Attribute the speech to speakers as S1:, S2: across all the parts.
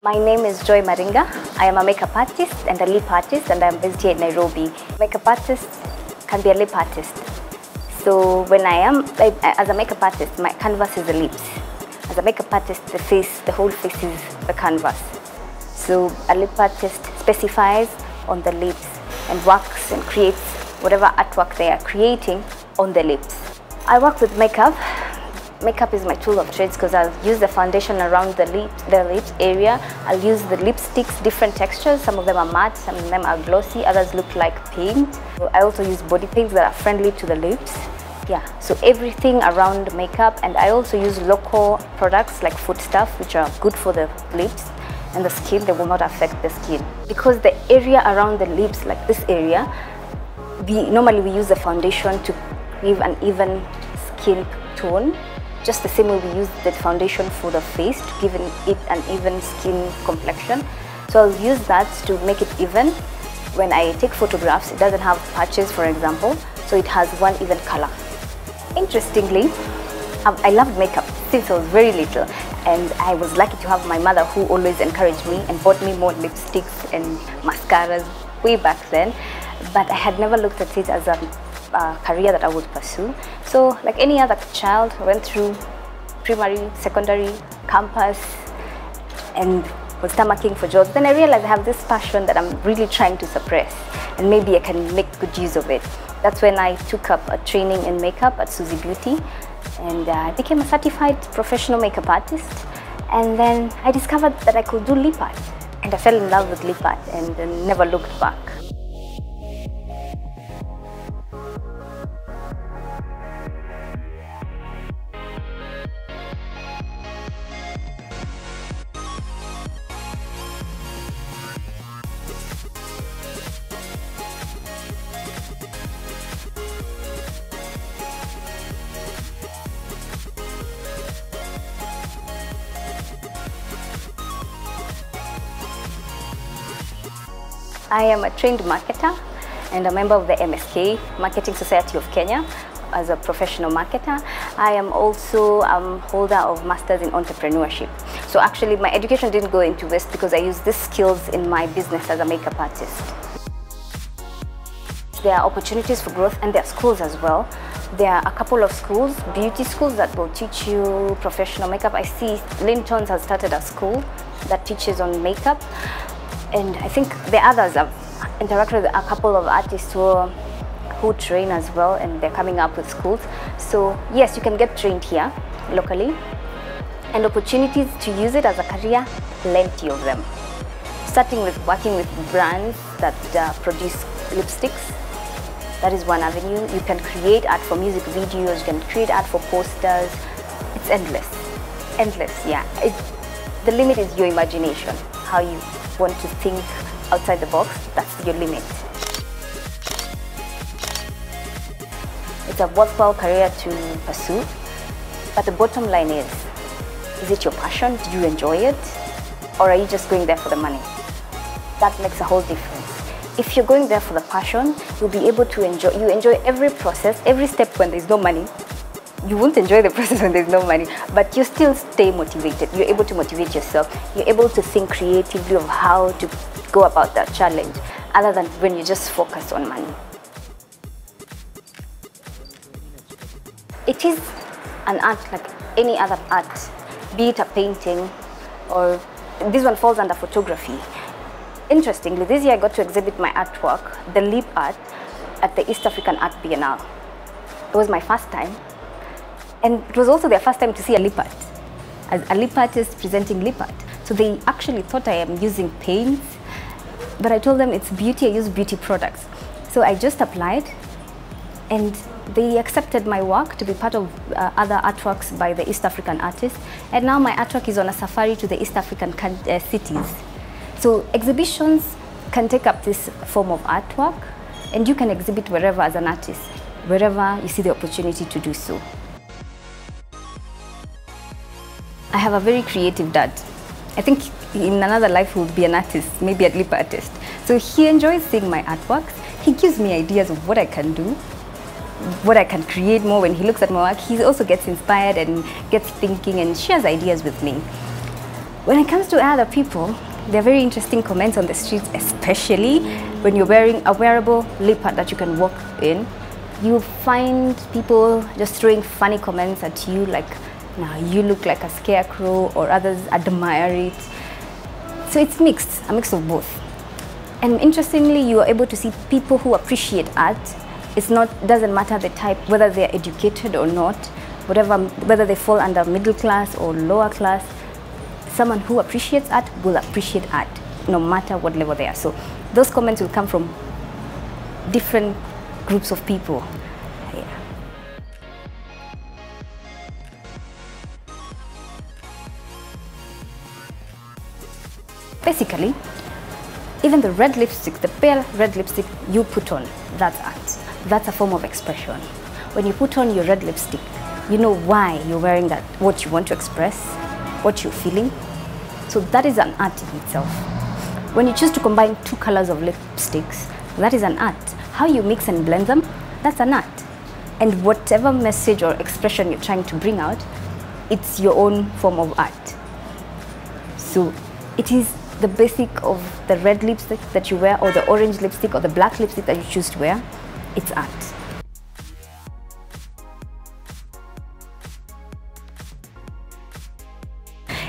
S1: My name is Joy Maringa. I am a makeup artist and a lip artist, and I am based here in Nairobi. Makeup artist can be a lip artist. So when as a makeup artist, my canvas is the lips. As a makeup artist, the whole face is the canvas. So a lip artist specifies on the lips and works and creates whatever artwork they are creating on the lips. I work with makeup. Makeup is my tool of trade because I'll use the foundation around the lips area. I'll use the lipsticks, different textures. Some of them are matte, some of them are glossy, others look like paint. I also use body paints that are friendly to the lips. Yeah, so everything around makeup, and I also use local products like foodstuff, which are good for the lips and the skin. They will not affect the skin. Because the area around the lips, like this area, normally we use the foundation to give an even skin tone. Just the same way we use the foundation for the face to give it an even skin complexion. So I'll use that to make it even. When I take photographs, it doesn't have patches, for example, so it has one even color. Interestingly, I loved makeup since I was very little, and I was lucky to have my mother who always encouraged me and bought me more lipsticks and mascaras way back then, but I had never looked at it as a career that I would pursue. So like any other child, I went through primary, secondary, campus, and was stomaching for jobs. Then I realized I have this passion that I'm really trying to suppress, and maybe I can make good use of it. That's when I took up a training in makeup at Suzy Beauty, and I became a certified professional makeup artist. And then I discovered that I could do lip art, and I fell in love with lip art and never looked back. I am a trained marketer and a member of the MSK, Marketing Society of Kenya, as a professional marketer. I am also a holder of Masters in Entrepreneurship. So actually my education didn't go into waste because I use these skills in my business as a makeup artist. There are opportunities for growth, and there are schools as well. There are a couple of schools, beauty schools, that will teach you professional makeup. I see Linton's has started a school that teaches on makeup. And I think the others have interacted with a couple of artists who train as well, and they're coming up with schools. So yes, you can get trained here locally, and opportunities to use it as a career, plenty of them. Starting with working with brands that produce lipsticks. That is one avenue. You can create art for music videos, you can create art for posters. It's endless, yeah. The limit is your imagination, how you want to think outside the box. That's your limit. It's a worthwhile career to pursue, but the bottom line is it your passion? Do you enjoy it? Or are you just going there for the money? That makes a whole difference. If you're going there for the passion, you'll be able to enjoy every process, every step when there's no money. You won't enjoy the process when there's no money, but you still stay motivated. You're able to motivate yourself. You're able to think creatively of how to go about that challenge, other than when you just focus on money. It is an art like any other art, be it a painting, or this one falls under photography. Interestingly, this year I got to exhibit my artwork, the lip art, at the East African Art Biennale. It was my first time. And it was also their first time to see a lip art, as a lip artist presenting lip art. So they actually thought I am using paints, but I told them it's beauty, I use beauty products. So I just applied, and they accepted my work to be part of other artworks by the East African artists. And now my artwork is on a safari to the East African cities. So exhibitions can take up this form of artwork, and you can exhibit wherever as an artist, wherever you see the opportunity to do so. I have a very creative dad. I think in another life he would be an artist, maybe a lip artist. So he enjoys seeing my artworks. He gives me ideas of what I can do, what I can create more. When he looks at my work, he also gets inspired and gets thinking and shares ideas with me. When it comes to other people, there are very interesting comments on the streets, especially when you're wearing a wearable lip art that you can walk in. You find people just throwing funny comments at you like, "Nah, you look like a scarecrow," or others admire it. So it's mixed, a mix of both. And interestingly, you are able to see people who appreciate art. Doesn't matter the type, whether they're educated or not, whether they fall under middle class or lower class. Someone who appreciates art will appreciate art, no matter what level they are. So those comments will come from different groups of people. Yeah. Basically, even the red lipstick, the pale red lipstick you put on, that's art. That's a form of expression. When you put on your red lipstick, you know why you're wearing that, what you want to express, what you're feeling. So that is an art in itself. When you choose to combine two colors of lipsticks, that is an art. How you mix and blend them, that's an art. And whatever message or expression you're trying to bring out, it's your own form of art. So it is the basic of the red lipstick that you wear, or the orange lipstick, or the black lipstick that you choose to wear, it's art.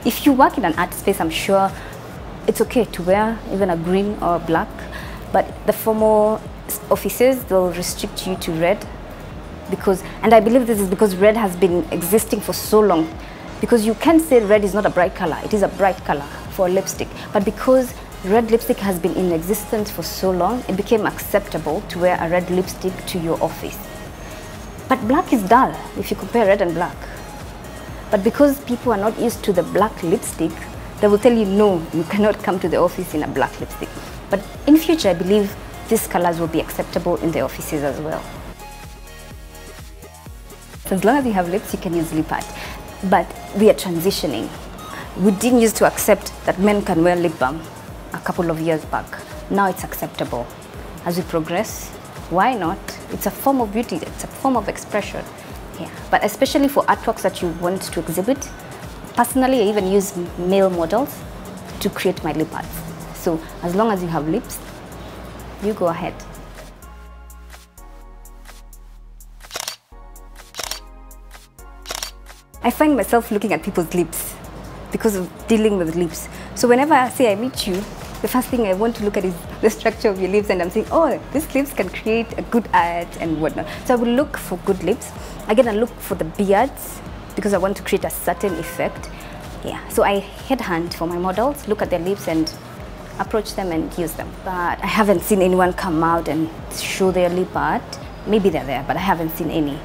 S1: If you work in an art space, I'm sure it's okay to wear even a green or a black, but the formal offices, they'll restrict you to red and I believe this is because red has been existing for so long. Because you can say red is not a bright color, it is a bright color for a lipstick, but because red lipstick has been in existence for so long, it became acceptable to wear a red lipstick to your office. But black is dull if you compare red and black. But because people are not used to the black lipstick, they will tell you, no, you cannot come to the office in a black lipstick. But in future, I believe these colors will be acceptable in the offices as well. So as long as you have lips, you can use lip art. But we are transitioning. We didn't used to accept that men can wear lip balm a couple of years back. Now it's acceptable. As we progress, why not? It's a form of beauty, it's a form of expression. Yeah. But especially for artworks that you want to exhibit, personally I even use male models to create my lip arts. So as long as you have lips, you go ahead. I find myself looking at people's lips because of dealing with lips. So whenever I say I meet you, the first thing I want to look at is the structure of your lips, and I'm saying, oh, these lips can create a good art and whatnot. So I will look for good lips. Again, I look for the beards because I want to create a certain effect. Yeah, so I headhunt for my models, look at their lips and approach them and use them. But I haven't seen anyone come out and show their lip art. Maybe they're there, but I haven't seen any.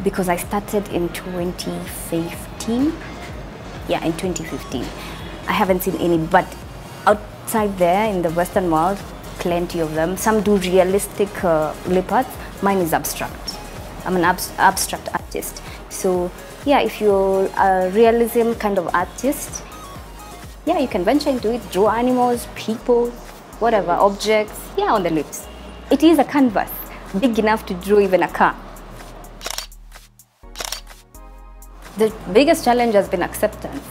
S1: Because I started in 2015. Yeah, in 2015. I haven't seen any, but outside there in the Western world, plenty of them. Some do realistic lip art. Mine is abstract. I'm an abstract artist. So yeah, if you're a realism kind of artist, yeah, you can venture into it. Draw animals, people, whatever, objects, yeah, on the lips. It is a canvas, big enough to draw even a car. The biggest challenge has been acceptance,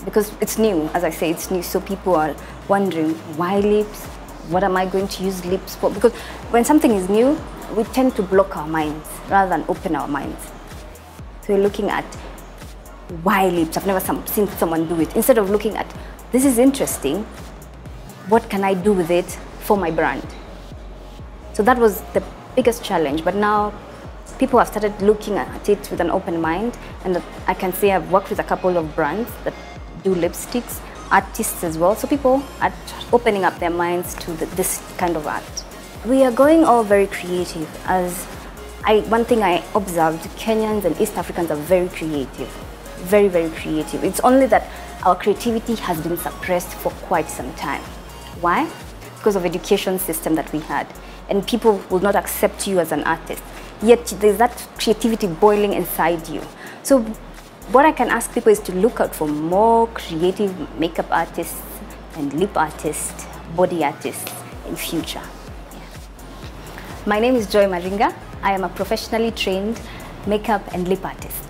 S1: because it's new, as I say, it's new, so people are wondering, why lips? What am I going to use lips for? Because when something is new, we tend to block our minds rather than open our minds. So you're looking at, why lips? I've never seen someone do it. Instead of looking at, this is interesting, what can I do with it for my brand? So that was the biggest challenge, but now people have started looking at it with an open mind, and I can say I've worked with a couple of brands that do lipsticks, artists as well, so people are opening up their minds to this kind of art. We are going all very creative. One thing I observed, Kenyans and East Africans are very creative, very, very creative. It's only that our creativity has been suppressed for quite some time. Why? Because of education system that we had, and people will not accept you as an artist. Yet there's that creativity boiling inside you. So what I can ask people is to look out for more creative makeup artists and lip artists, body artists in future. Yeah. My name is Joy Maringa. I am a professionally trained makeup and lip artist.